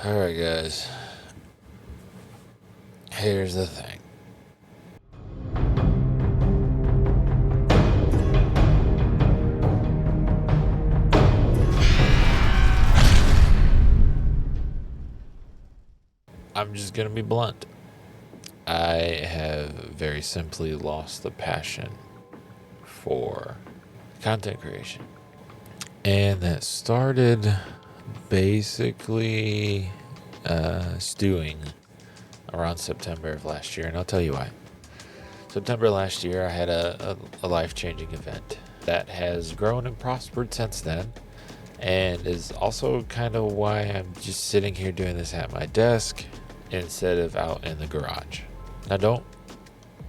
Alright, guys. Here's the thing. I'm just gonna be blunt. I have very simply lost the passion for content creation. And that started basically stewing around September of last year, and I'll tell you why. September last year, I had a life-changing event that has grown and prospered since then, and is also kind of why I'm just sitting here doing this at my desk instead of out in the garage. Now, don't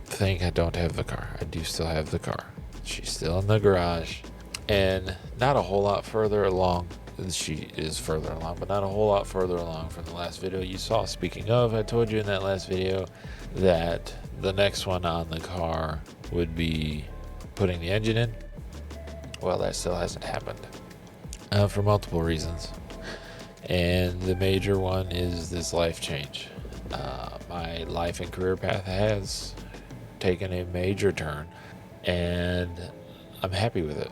think I don't have the car. I do still have the car. She's still in the garage, and not a whole lot further along. She is further along, but not a whole lot further along from the last video you saw. Speaking of, I told you in that last video that the next one on the car would be putting the engine in. Well, that still hasn't happened for multiple reasons, and the major one is this life change. My life and career path has taken a major turn, and I'm happy with it.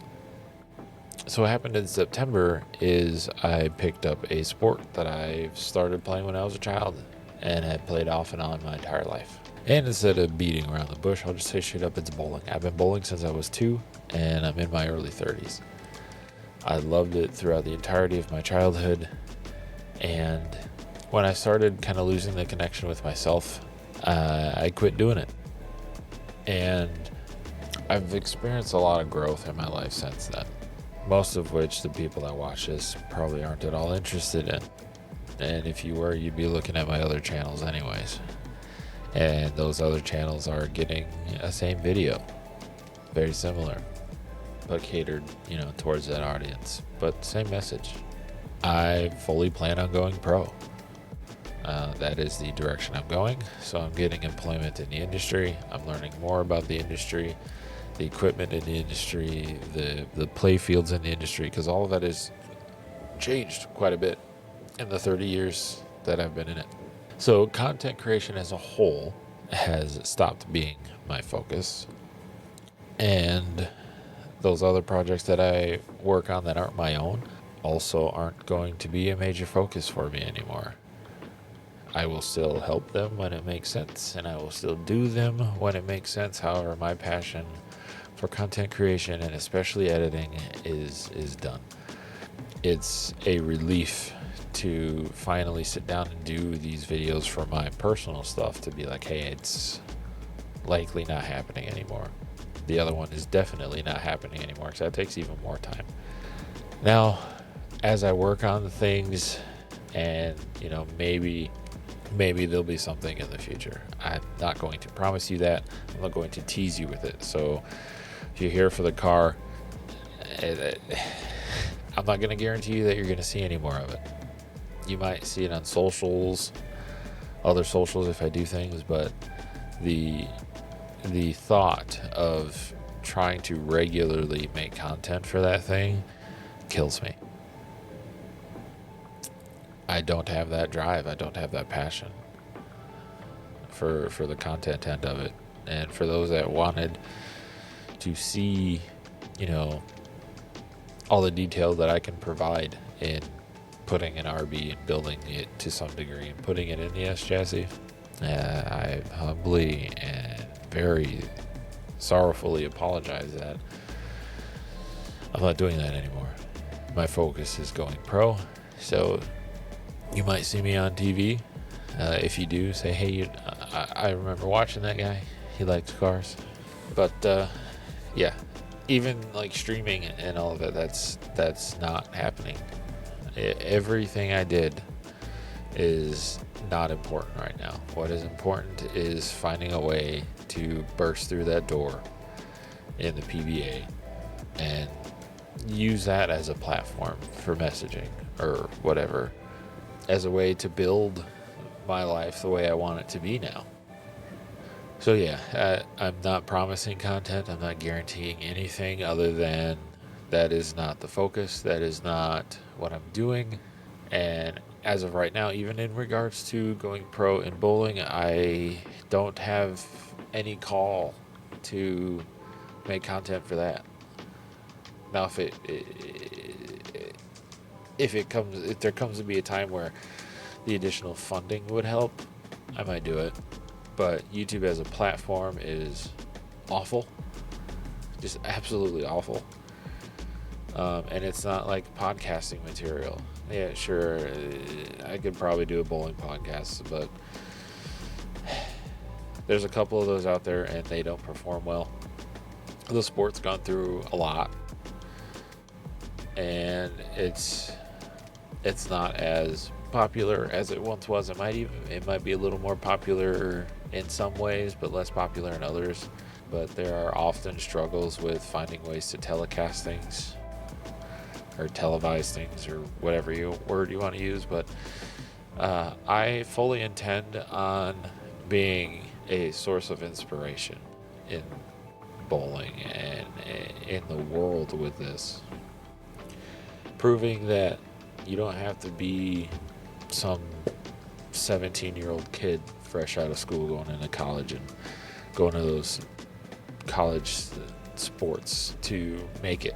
So what happened in September is I picked up a sport that I started playing when I was a child and had played off and on my entire life. And instead of beating around the bush, I'll just say straight up, it's bowling. I've been bowling since I was 2, and I'm in my early 30s. I loved it throughout the entirety of my childhood, and when I started kind of losing the connection with myself, I quit doing it. And I've experienced a lot of growth in my life since then. Most of which the people that watch this probably aren't at all interested in. And if you were, you'd be looking at my other channels anyways. And those other channels are getting a same video. Very similar, but catered, towards that audience. But same message. I fully plan on going pro. That is the direction I'm going. So I'm getting employment in the industry. I'm learning more about the industry, the equipment in the industry, the play fields in the industry, because all of that has changed quite a bit in the 30 years that I've been in it. So content creation as a whole has stopped being my focus, and those other projects that I work on that aren't my own also aren't going to be a major focus for me anymore. I will still help them when it makes sense, and I will still do them when it makes sense. However, my passion for content creation and especially editing is done. It's a relief to finally sit down and do these videos for my personal stuff, to be like, hey, it's likely not happening anymore. The other one is definitely not happening anymore, because that takes even more time. Now, as I work on the things, and maybe there'll be something in the future. I'm not going to promise you that. I'm not going to tease you with it. So if you're here for the car, I'm not going to guarantee you that you're going to see any more of it. You might see it on socials, other socials if I do things, but the thought of trying to regularly make content for that thing kills me. I don't have that drive. I don't have that passion for the content end of it. And for those that wanted to see, all the detail that I can provide in putting an RB and building it to some degree and putting it in the S chassis, I humbly and very sorrowfully apologize that I'm not doing that anymore. My focus is going pro. So you might see me on TV. If you do, say, hey, I remember watching that guy. He likes cars. But yeah, even like streaming and all of it, that's not happening. Everything I did is not important right now. What is important is finding a way to burst through that door in the PBA and use that as a platform for messaging or whatever, as a way to build my life the way I want it to be now. So yeah, I'm not promising content. I'm not guaranteeing anything other than that is not the focus. That is not what I'm doing. And as of right now, even in regards to going pro in bowling, I don't have any call to make content for that. Now, if there comes to be a time where the additional funding would help, I might do it. But YouTube as a platform is awful, just absolutely awful. And it's not like podcasting material. Yeah, sure, I could probably do a bowling podcast, but there's a couple of those out there and they don't perform well. The sport's gone through a lot, and it's not as popular as it once was. It might be a little more popular in some ways, but less popular in others. But there are often struggles with finding ways to telecast things or televise things or whatever word you want to use. But I fully intend on being a source of inspiration in bowling and in the world with this, proving that you don't have to be some 17-year-old kid fresh out of school going into college and going to those college sports to make it.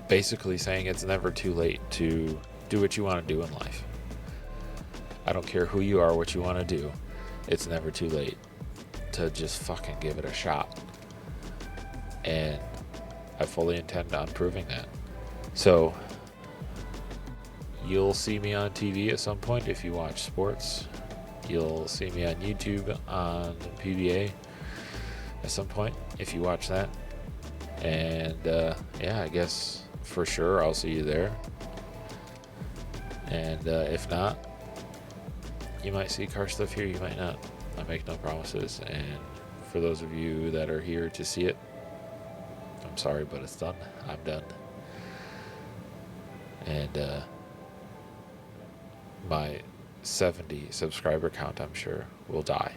Basically saying it's never too late to do what you want to do in life. I don't care who you are, what you want to do. It's never too late to just fucking give it a shot. And I fully intend on proving that. So you'll see me on TV at some point if you watch sports. You'll see me on YouTube on PBA at some point if you watch that. And yeah, I guess for sure I'll see you there. And if not, you might see car stuff here, you might not. I make no promises. And for those of you that are here to see it, I'm sorry, but it's done. I'm done. And my 70 subscriber count, I'm sure, will die.